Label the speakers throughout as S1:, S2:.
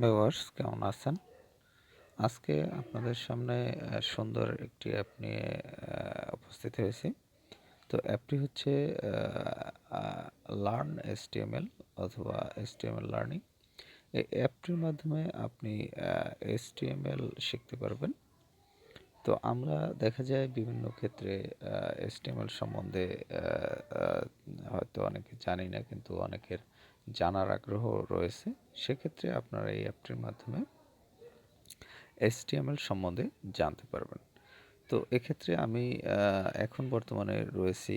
S1: Viewers কেমন আছেন? আজকে আপনাদের সামনে সুন্দর একটি অ্যাপ নিয়ে উপস্থিত হয়েছি। তো অ্যাপটি হচ্ছে আ লার্ন HTML অথবা HTML লার্নিং। এই অ্যাপটির মাধ্যমে আপনি HTML শিখতে পারবেন। তো আমরা দেখা যায় বিভিন্ন ক্ষেত্রে HTML সম্বন্ধে আ আ হয়তো অনেকে জানি না, কিন্তু অনেকের জানার আগ্রহ রয়েছে। সেক্ষেত্রে আপনারা এই অ্যাপটির মাধ্যমে HTML সম্বন্ধে জানতে পারবেন। তো এক্ষেত্রে আমি এখন বর্তমানে রয়েছি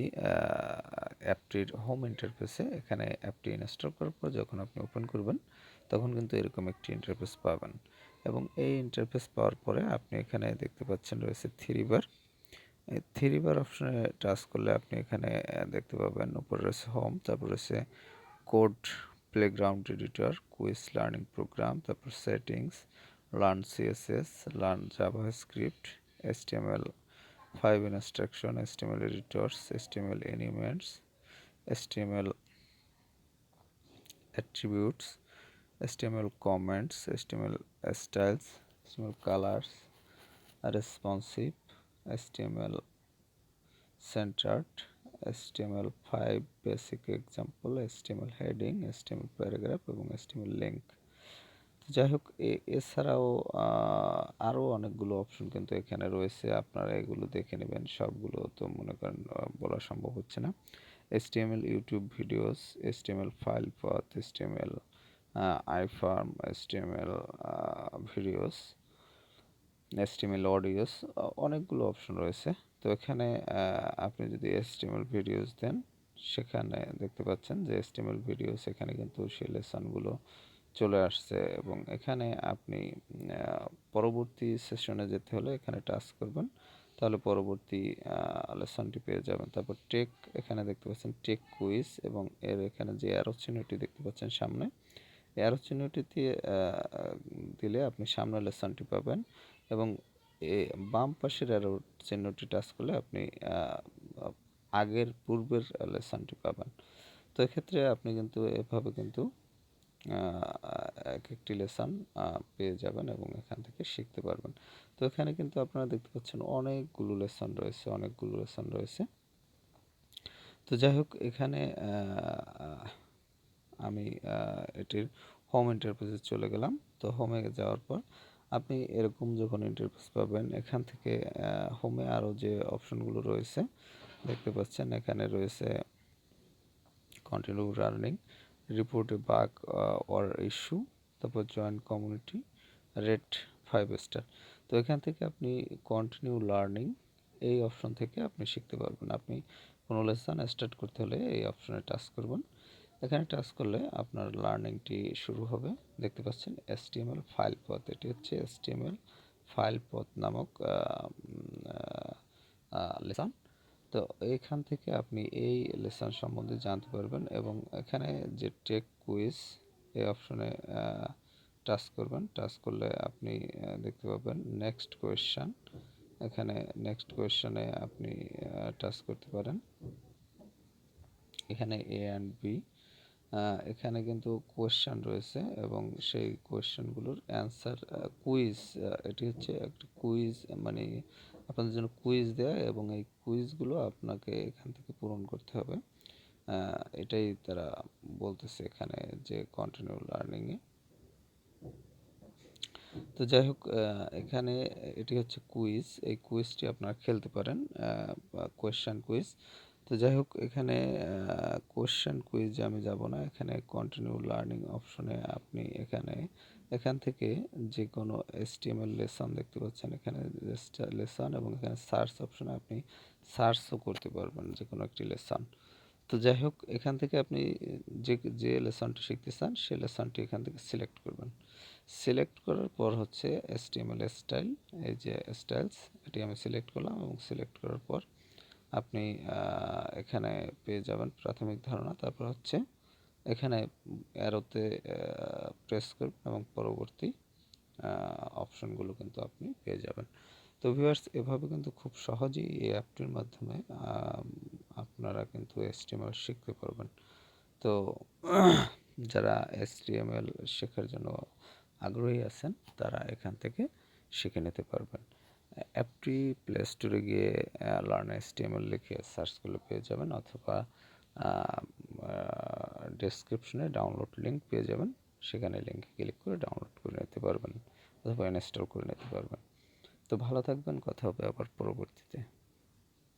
S1: অ্যাপটির হোম ইন্টারফেসে। এখানে অ্যাপটি ইনস্টল করার পর যখন আপনি ওপেন করবেন, তখন কিন্তু এরকম একটি ইন্টারফেস পাবেন। এবং এই ইন্টারফেস পাওয়ার পরে আপনি এখানে দেখতে পাচ্ছেন রয়েছে 3 বার। এই 3 বার অপশনে টাচ করলে আপনি এখানে দেখতে পাবেন উপরে রয়েছে হোম, তারপর রয়েছে code, playground editor, quiz learning program, তারপর settings, learn CSS, learn JavaScript, HTML5 instruction, HTML editors, HTML elements, HTML attributes, HTML comments, HTML styles, HTML colors, responsive, HTML centered, HTML5 basic example, HTML heading, HTML paragraph এবং HTML link। যাই হোক, এছাড়াও আরও অনেকগুলো option কিন্তু এখানে রয়েছে। আপনারা এগুলো দেখে নেবেন। সবগুলো তো মনে করেন বলা সম্ভব হচ্ছে না। HTML YouTube videos, HTML file path, HTML iFarm, HTML videos, HTML audios, অনেকগুলো অপশন রয়েছে। তো এখানে আপনি যদি HTML ভিডিওস দেন, সেখানে দেখতে পাচ্ছেন যে HTML ভিডিওস, এখানে কিন্তু সেই লেসনগুলো চলে আসছে। এবং এখানে আপনি পরবর্তী সেশনে যেতে হলে এখানে টাচ করবেন, তাহলে পরবর্তী লেসনটি পেয়ে যাবেন। তারপর টেক, এখানে দেখতে পাচ্ছেন টেক কুইজ, এবং এর এখানে যে অ্যারো চিহ্নটি দেখতে পাচ্ছেন সামনে, অ্যারো চিহ্নটি দিয়ে দিলে আপনি সামনের লেসনটি পাবেন। এবং বাম পাশের অ্যারো চিহ্নটি টাচ করলে আপনি আগের পূর্বের লেসনটি পাবেন। তো এক্ষেত্রে আপনি কিন্তু এভাবে কিন্তু এক একটি লেসন পেয়ে যাবেন এবং এখান থেকে শিখতে পারবেন। তো এখানে কিন্তু আপনারা দেখতে পাচ্ছেন অনেকগুলো লেসন রয়েছে। তো যাই হোক, এখানে আমি এটির হোম ইন্টারফেসে চলে গেলাম। তো হোমে যাওয়ার পর আপনি এরকম যখন ইন্টারফেস পাবেন, এখান থেকে হোমে আরও যে অপশনগুলো রয়েছে দেখতে পাচ্ছেন, এখানে রয়েছে continue learning, report a bug or issue, তারপর জয়েন কমিউনিটি, রেট 5 স্টার। তো এখান থেকে আপনি কন্টিনিউ লার্নিং এই অপশন থেকে আপনি শিখতে পারবেন। আপনি কোনো লেসন স্টার্ট করতে হলে এই অপশনে টাচ করবেন। এখানে টাচ করলে আপনার লার্নিংটি শুরু হবে। দেখতে পাচ্ছেন HTML ফাইল পথ, এটি হচ্ছে HTML ফাইল পথ নামক লেসন। তো এইখান থেকে আপনি এই লেসন সম্বন্ধে জানতে পারবেন। এবং এখানে যে টেক কুইজ, এই অপশনে টাচ করবেন। টাচ করলে আপনি দেখতে পাবেন নেক্সট কোয়েশ্চেন। এখানে নেক্সট কোয়েশ্চেনে আপনি টাচ করতে পারেন। এখানে এ অ্যান্ড বি, এখানে কিন্তু কোয়েশ্চেন রয়েছে এবং সেই কোয়েশ্চেনগুলোর অ্যান্সার কুইজ। এটি হচ্ছে একটা কুইজ, মানে আপনাদের জন্য কুইজ দেয়া, এবং এই কুইজগুলো আপনাকে এখান থেকে পূরণ করতে হবে। এটাই তারা বলতেছে এখানে যে কন্টিনিউ লার্নিংয়ে। তো যাই হোক, এখানে এটি হচ্ছে কুইজ। এই কুইজটি আপনারা খেলতে পারেন, কোয়েশ্চেন কুইজ। তো যাই হোক, এখানে কোয়েশ্চেন কুইজে আমি যাব না। এখানে কন্টিনিউ লার্নিং অপশনে আপনি এখান থেকে যে কোনো HTML লেসন দেখতে পাচ্ছেন, এখানে লেসন, এবং এখানে সার্চ অপশনে আপনি সার্চও করতে পারবেন যে কোনো একটি লেসন। তো যাই হোক, এখান থেকে আপনি যে লেসনটি শিখতে চান সেই লেসনটি এখান থেকে সিলেক্ট করবেন। সিলেক্ট করার পর হচ্ছে HTML স্টাইল, এই যে স্টাইলস, এটি আমি সিলেক্ট করলাম। এবং সিলেক্ট করার পর আপনি এখানে পেয়ে যাবেন প্রাথমিক ধারণা। তারপর হচ্ছে এখানে অ্যারোতে প্রেস করবেন এবং পরবর্তী অপশনগুলো কিন্তু আপনি পেয়ে যাবেন। তো ভিউয়ার্স, এভাবে কিন্তু খুব সহজেই এই অ্যাপটির মাধ্যমে আপনারা কিন্তু HTML শিখতে পারবেন। তো যারা HTML শেখার জন্য আগ্রহী আছেন তারা এখান থেকে শিখে নিতে পারবেন। অ্যাপটি প্লে স্টোরে গিয়ে লার্ন HTML লিখে সার্চ করলে পেয়ে যাবেন, অথবা ডেসক্রিপশনে ডাউনলোড লিঙ্ক পেয়ে যাবেন, সেখানে লিঙ্কে ক্লিক করে ডাউনলোড করে নিতে পারবেন অথবা ইনস্টল করে নিতে পারবেন। তো ভালো থাকবেন, কথা হবে আবার পরবর্তীতে।